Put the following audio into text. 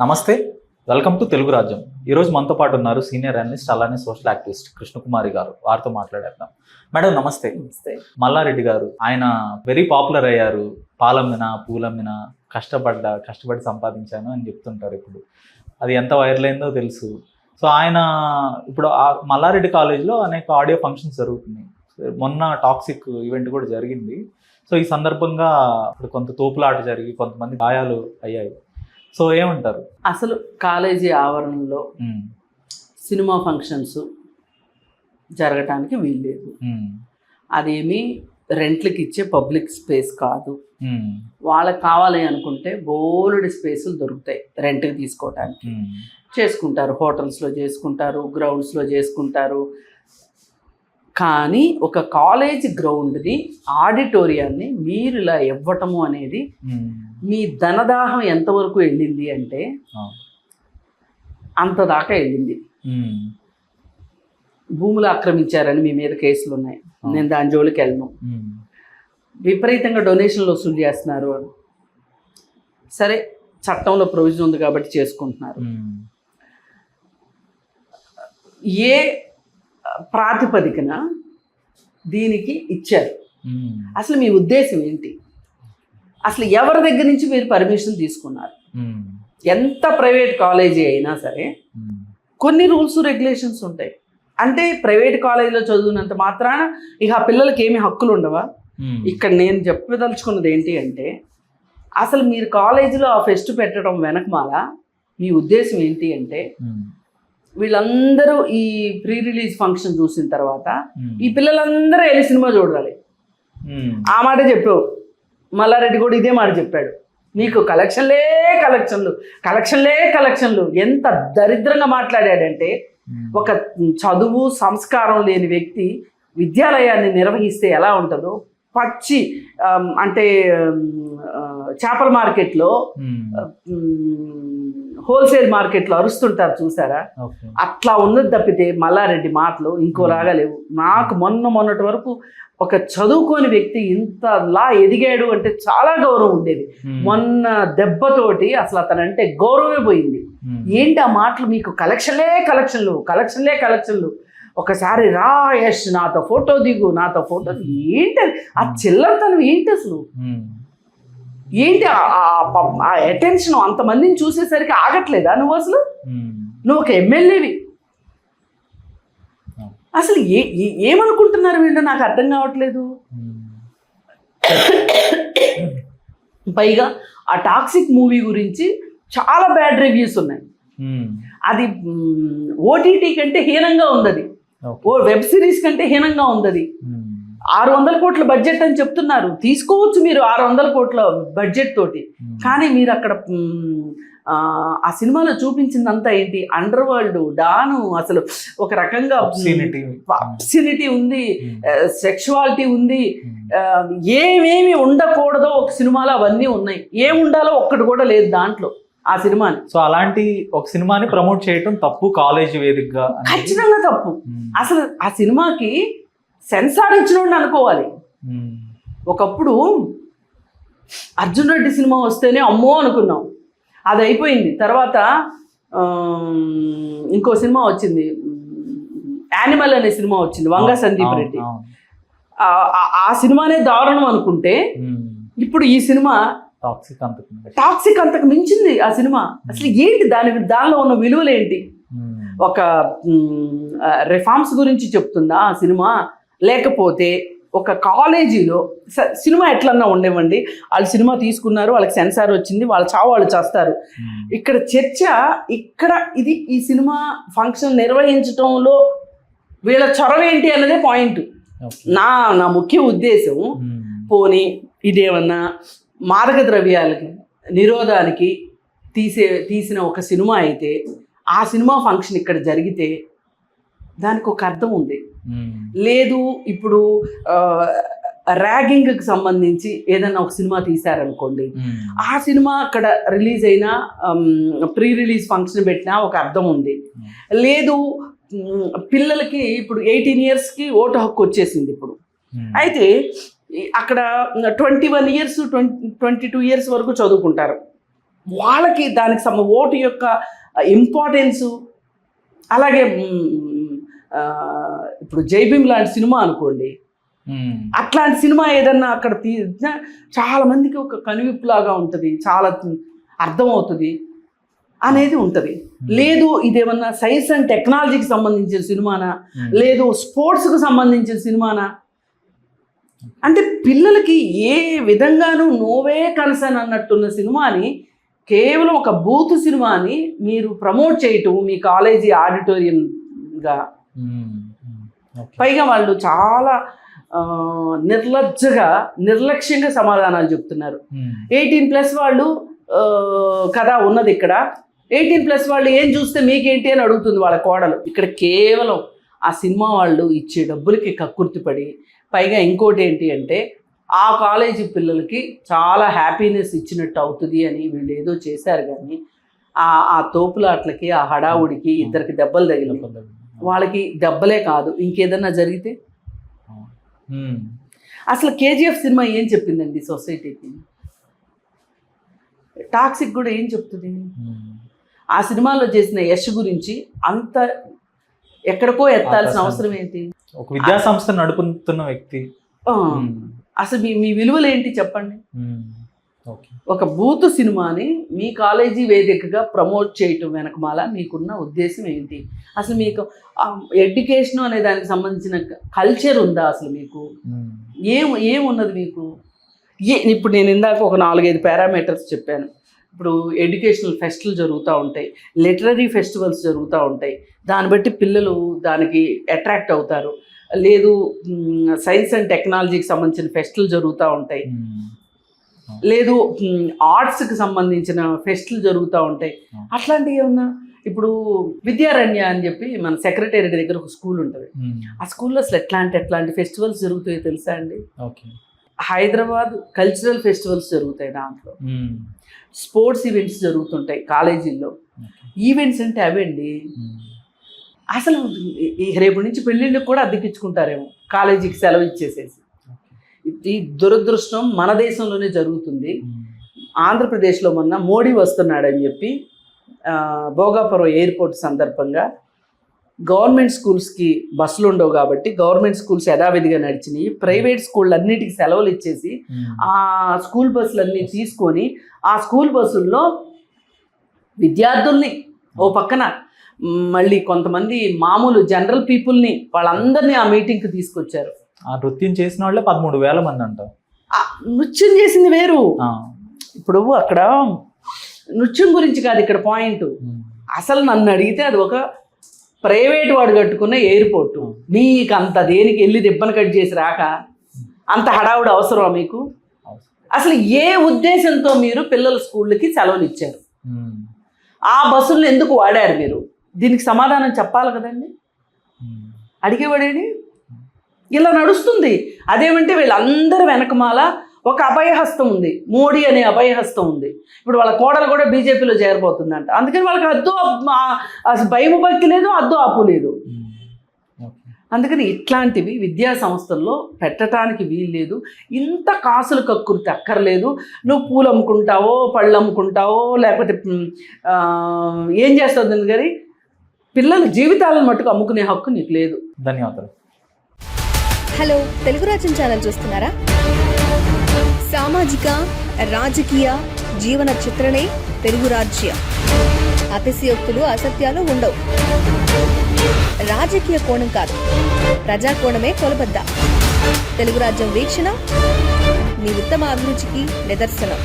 నమస్తే, welcome to Telugu రాజ్యం. ఈరోజు మనతో పాటు ఉన్నారు సీనియర్ అనలిస్ట్ అలానే సోషల్ యాక్టివిస్ట్ కృష్ణకుమారి గారు. వారితో మాట్లాడేద్దాం. మేడం నమస్తే. నమస్తే. మల్లారెడ్డి గారు ఆయన వెరీ పాపులర్ అయ్యారు. పాలమ్మిన పూలమ్మిన కష్టపడి సంపాదించాను అని చెప్తుంటారు. ఇప్పుడు అది ఎంత వైరల్ అయిందో తెలుసు. సో ఆయన ఇప్పుడు మల్లారెడ్డి కాలేజ్లో అనేక ఆడియో ఫంక్షన్స్ జరుగుతున్నాయి. మొన్న టాక్సిక్ ఈవెంట్ కూడా జరిగింది. సో ఈ సందర్భంగా ఇప్పుడు కొంత తోపులాట జరిగి కొంతమంది గాయాలు అయ్యాయి. సో ఏమంటారు? అసలు కాలేజీ ఆవరణలో సినిమా ఫంక్షన్స్ జరగటానికి వీల్లేదు. అదేమి రెంట్లకి ఇచ్చే పబ్లిక్ స్పేస్ కాదు. వాళ్ళకి కావాలి అనుకుంటే బోలెడు స్పేసులు దొరుకుతాయి రెంట్కి తీసుకోవటానికి. చేసుకుంటారు, హోటల్స్లో చేసుకుంటారు, గ్రౌండ్స్లో చేసుకుంటారు. కానీ ఒక కాలేజ్ గ్రౌండ్ని, ఆడిటోరియాన్ని మీరు ఇలా ఇవ్వటము అనేది మీ ధనదాహం ఎంతవరకు వెళ్ళింది అంటే అంత దాకా వెళ్ళింది. భూములు ఆక్రమించారని మీ మీద కేసులు ఉన్నాయి. నేను దాని జోలికి వెళ్ళను. విపరీతంగా డొనేషన్లు వసూలు చేస్తున్నారు. సరే, చట్టంలో ప్రొవిజన్ ఉంది కాబట్టి చేసుకుంటున్నారు. ఏ ప్రాతిపదికన దీనికి ఇచ్చారు? అసలు మీ ఉద్దేశం ఏంటి? అసలు ఎవరి దగ్గర నుంచి మీరు పర్మిషన్ తీసుకున్నారు? ఎంత ప్రైవేట్ కాలేజీ అయినా సరే కొన్ని రూల్స్ రెగ్యులేషన్స్ ఉంటాయి. అంటే ప్రైవేట్ కాలేజీలో చదివినంత మాత్రాన ఇక ఆ పిల్లలకి ఏమి హక్కులు ఉండవా? ఇక్కడ నేను చెప్పదలుచుకున్నది ఏంటి అంటే, అసలు మీరు కాలేజీలో ఆ ఫెస్ట్ పెట్టడం వెనకమాల మీ ఉద్దేశం ఏంటి అంటే, వీళ్ళందరూ ఈ ప్రీ రిలీజ్ ఫంక్షన్ చూసిన తర్వాత ఈ పిల్లలందరూ వెళ్ళి సినిమా చూడాలి. ఆ మాట చెప్పావు. మల్లారెడ్డి కూడా ఇదే మాట చెప్పాడు. మీకు కలెక్షన్లు ఎంత దరిద్రంగా మాట్లాడాడంటే, ఒక చదువు సంస్కారం లేని వ్యక్తి విద్యాలయాన్ని నిర్వహిస్తే ఎలా ఉంటుందో, పచ్చి అంటే చేపల మార్కెట్లో హోల్సేల్ మార్కెట్లో అరుస్తుంటారు చూసారా, అట్లా ఉన్నది తప్పితే మల్లారెడ్డి మాటలు ఇంకోలాగా లేవు. నాకు మొన్నటి వరకు ఒక చదువుకోని వ్యక్తి ఇంతలా ఎదిగాడు అంటే చాలా గౌరవం ఉండేది. మొన్న దెబ్బతోటి అసలు అతనంటే గౌరవమే పోయింది. ఏంటి ఆ మాటలు? మీకు కలెక్షన్లు ఒకసారి రా యష్, నాతో ఫోటో దిగు. ఏంటి ఆ చిల్లరతనం? ఏంటి అసలు? ఏంటి ఆ అటెన్షన్? అంతమందిని చూసేసరికి ఆగట్లేదా నువ్వు? అసలు నువ్వు ఒక ఎమ్మెల్యేవి. అసలు ఏమనుకుంటున్నారు వీళ్ళు? నాకు అర్థం కావట్లేదు. పైగా ఆ టాక్సిక్ మూవీ గురించి చాలా బ్యాడ్ రివ్యూస్ ఉన్నాయి. అది ఓటీటీ కంటే హీనంగా ఉంది. అది వెబ్ సిరీస్ కంటే హీనంగా ఉంది. 600 కోట్ల బడ్జెట్ అని చెప్తున్నారు. తీసుకోవచ్చు మీరు 600 కోట్ల బడ్జెట్ తోటి. కానీ మీరు అక్కడ ఆ సినిమాలో చూపించిందంతా ఏంటి? అండర్ వరల్డ్, డాను, అసలు ఒక రకంగా అబ్సినిటీ ఉంది, సెక్షువాలిటీ ఉంది. ఏమేమి ఉండకూడదో ఒక సినిమాలో అవన్నీ ఉన్నాయి. ఏముండాలో ఒక్కటి కూడా లేదు దాంట్లో ఆ సినిమాని. సో అలాంటి ఒక సినిమాని ప్రమోట్ చేయటం తప్పు, కాలేజ్ వేదికగా ఖచ్చితంగా తప్పు. అసలు ఆ సినిమాకి సెన్సార్ ఇచ్చినోడిని అనుకోవాలి. ఒకప్పుడు అర్జున్ రెడ్డి సినిమా వస్తేనే అమ్మో అనుకున్నాం, అది అయిపోయింది. తర్వాత ఇంకో సినిమా వచ్చింది, యానిమల్ అనే సినిమా వచ్చింది, వంగ సందీప్ రెడ్డి. ఆ సినిమానే దారుణం అనుకుంటే ఇప్పుడు ఈ సినిమా టాక్సిక్ అంతకు మించింది ఆ సినిమా. అసలు ఏంటి దానిలో ఉన్న విలువలు ఏంటి? ఒక రిఫార్మ్స్ గురించి చెప్తుందా ఆ సినిమా? లేకపోతే ఒక కాలేజీలో సినిమా ఎట్లన్నా ఉండేవండి, వాళ్ళు సినిమా తీసుకున్నారు, వాళ్ళకి సెన్సార్ వచ్చింది, వాళ్ళ చావు వాళ్ళు చేస్తారు. ఇక్కడ చర్చ ఇది ఈ సినిమా ఫంక్షన్ నిర్వహించడంలో వీళ్ళ చొరవ ఏంటి అన్నదే పాయింట్. నా ముఖ్య ఉద్దేశం, పోనీ ఇదేమన్నా మాదక ద్రవ్యాలకి నిరోధానికి తీసిన ఒక సినిమా అయితే ఆ సినిమా ఫంక్షన్ ఇక్కడ జరిగితే దానికి ఒక అర్థం ఉంది. లేదు, ఇప్పుడు ర్యాగింగ్కి సంబంధించి ఏదైనా ఒక సినిమా తీశారనుకోండి, ఆ సినిమా అక్కడ రిలీజ్ అయినా ప్రీ రిలీజ్ ఫంక్షన్ పెట్టినా ఒక అర్థం ఉంది. లేదు, పిల్లలకి ఇప్పుడు 18 yearsకి ఓటు హక్కు వచ్చేసింది ఇప్పుడు. అయితే అక్కడ 21 years 22 years వరకు చదువుకుంటారు. వాళ్ళకి దానికి ఓటు యొక్క ఇంపార్టెన్సు, అలాగే ఇప్పుడు జై భీమ్ లాంటి సినిమా అనుకోండి, అట్లాంటి సినిమా ఏదన్నా అక్కడ తీసినా చాలా మందికి ఒక కనువిప్పులాగా ఉంటుంది, చాలా అర్థమవుతుంది అనేది ఉంటుంది. లేదు ఇదేమన్నా సైన్స్ అండ్ టెక్నాలజీకి సంబంధించిన సినిమానా, లేదు స్పోర్ట్స్కి సంబంధించిన సినిమానా, అంటే పిల్లలకి ఏ విధంగానూ నోవే కన్సర్న్ అన్నట్టున్న సినిమాని కేవలం ఒక బూత్ సినిమాని మీరు ప్రమోట్ చేయటం మీ కాలేజీ ఆడిటోరియంగా, పైగా వాళ్ళు చాలా నిర్లక్ష్యంగా సమాధానాలు చెప్తున్నారు. 18+ వాళ్ళు కదా ఉన్నది ఇక్కడ, 18+ వాళ్ళు ఏం చూస్తే మీకేంటి అని అడుగుతుంది వాళ్ళ కోడలు. ఇక్కడ కేవలం ఆ సినిమా వాళ్ళు ఇచ్చే డబ్బులకి కక్కుర్తిపడి, పైగా ఇంకోటి ఏంటి అంటే ఆ కాలేజీ పిల్లలకి చాలా హ్యాపీనెస్ ఇచ్చినట్టు అవుతుంది అని వీళ్ళు ఏదో చేశారు. కానీ ఆ తోపులాట్లకి, ఆ హడావుడికి ఇద్దరికి దెబ్బలు తగిలి, వాళ్ళకి దెబ్బలే కాదు ఇంకేదన్నా జరిగితే. అసలు KGF సినిమా ఏం చెప్పిందండి సొసైటీకి? టాక్సిక్ కూడా ఏం చెప్తుంది? ఆ సినిమాలో చేసిన యశ్ గురించి అంత ఎక్కడికో ఎత్తాల్సిన అవసరం ఏంటి? ఒక విద్యా సంస్థ నడుపుతున్న వ్యక్తి అసలు మీ విలువలు ఏంటి చెప్పండి. ఒక బూత్ సినిమాని మీ కాలేజీ వేదికగా ప్రమోట్ చేయటం వెనకమాల మీకున్న ఉద్దేశం ఏంటి? అసలు మీకు ఎడ్యుకేషన్ అనే దానికి సంబంధించిన కల్చర్ ఉందా? అసలు మీకు ఏమున్నది మీకు? ఇప్పుడు నేను ఇందాక ఒక 4-5 పారామీటర్స్ చెప్పాను. ఇప్పుడు ఎడ్యుకేషనల్ ఫెస్టివల్ జరుగుతూ ఉంటాయి, లిటరరీ ఫెస్టివల్స్ జరుగుతూ ఉంటాయి, దాన్ని బట్టి పిల్లలు దానికి అట్రాక్ట్ అవుతారు. లేదు సైన్స్ అండ్ టెక్నాలజీకి సంబంధించిన ఫెస్టివల్ జరుగుతూ ఉంటాయి, లేదు ఆర్ట్స్కి సంబంధించిన ఫెస్టివల్ జరుగుతూ ఉంటాయి. అట్లాంటివి ఏమన్నా ఇప్పుడు విద్యారణ్య అని చెప్పి మన సెక్రటేరియట్ దగ్గర ఒక స్కూల్ ఉంటుంది. ఆ స్కూల్లో అసలు ఎట్లాంటి ఫెస్టివల్స్ జరుగుతాయో తెలుసా అండి? హైదరాబాద్ కల్చరల్ ఫెస్టివల్స్ జరుగుతాయి, దాంట్లో స్పోర్ట్స్ ఈవెంట్స్ జరుగుతుంటాయి కాలేజీల్లో. ఈవెంట్స్ అంటే అవండి. అసలు రేపు నుంచి పెళ్ళిళ్ళకి కూడా అద్దెకించుకుంటారేమో కాలేజీకి సెలవు ఇచ్చేసేసి. ఈ దురదృష్టం మన దేశంలోనే జరుగుతుంది. ఆంధ్రప్రదేశ్లో మొన్న మోడీ వస్తున్నాడని చెప్పి భోగాపురం ఎయిర్పోర్ట్ సందర్భంగా గవర్నమెంట్ స్కూల్స్కి బస్సులు ఉండవు కాబట్టి గవర్నమెంట్ స్కూల్స్ యథావిధిగా నడిచినాయి. ప్రైవేట్ స్కూళ్ళు అన్నిటికీ సెలవులు ఇచ్చేసి ఆ స్కూల్ బస్సులన్నీ తీసుకొని ఆ స్కూల్ బస్సుల్లో విద్యార్థుల్ని ఓ పక్కన మళ్ళీ కొంతమంది మామూలు జనరల్ పీపుల్ని వాళ్ళందరినీ ఆ మీటింగ్కి తీసుకొచ్చారు. ఆ నృత్యం చేసిన వాళ్ళే 13,000 మంది అంటారు. నృత్యం చేసింది వేరు. ఇప్పుడు అక్కడ నృత్యం గురించి కాదు ఇక్కడ పాయింట్. అసలు నన్ను అడిగితే అది ఒక ప్రైవేట్ వాడు కట్టుకున్న ఎయిర్పోర్టు. మీకు అంత దేనికి వెళ్ళి రిబ్బన్ కట్ చేసి రాక అంత హడావుడు అవసరమా మీకు? అసలు ఏ ఉద్దేశంతో మీరు పిల్లల స్కూళ్ళకి సెలవులు ఇచ్చారు? ఆ బస్సులను ఎందుకు వాడారు మీరు? దీనికి సమాధానం చెప్పాలి కదండి. అడిగేవాడేది ఇలా నడుస్తుంది. అదేమంటే వీళ్ళందరూ వెనకమాల ఒక అభయహస్తం ఉంది, మోడీ అనే అభయహస్తం ఉంది. ఇప్పుడు వాళ్ళ కోడలు కూడా బీజేపీలో చేరబోతుందంట. అందుకని వాళ్ళకి భయం భక్తి లేదు, ఆపు లేదు. అందుకని ఇట్లాంటివి విద్యా సంస్థల్లో పెట్టడానికి వీల్లేదు. ఇంత కాసులు కక్కుర్తి అక్కర్లేదు. నువ్వు పూలు అమ్ముకుంటావో, పళ్ళు అమ్ముకుంటావో, లేకపోతే ఏం చేస్తుంది కానీ పిల్లల జీవితాలను మట్టుకు అమ్ముకునే హక్కు నీకు లేదు. ధన్యవాదాలు. హలో, తెలుగు రాజ్యం ఛానల్ చూస్తున్నారా? సామాజిక రాజకీయ జీవన చిత్రణే తెలుగు రాజ్యం. అతిశయోక్తులు అసత్యాలు ఉండవు. రాజకీయ కోణం కాదు, ప్రజా కోణమే కొలబద్ద. తెలుగు రాజ్యం వీక్షణ మీ ఉత్తమ అభిరుచికి నిదర్శనం.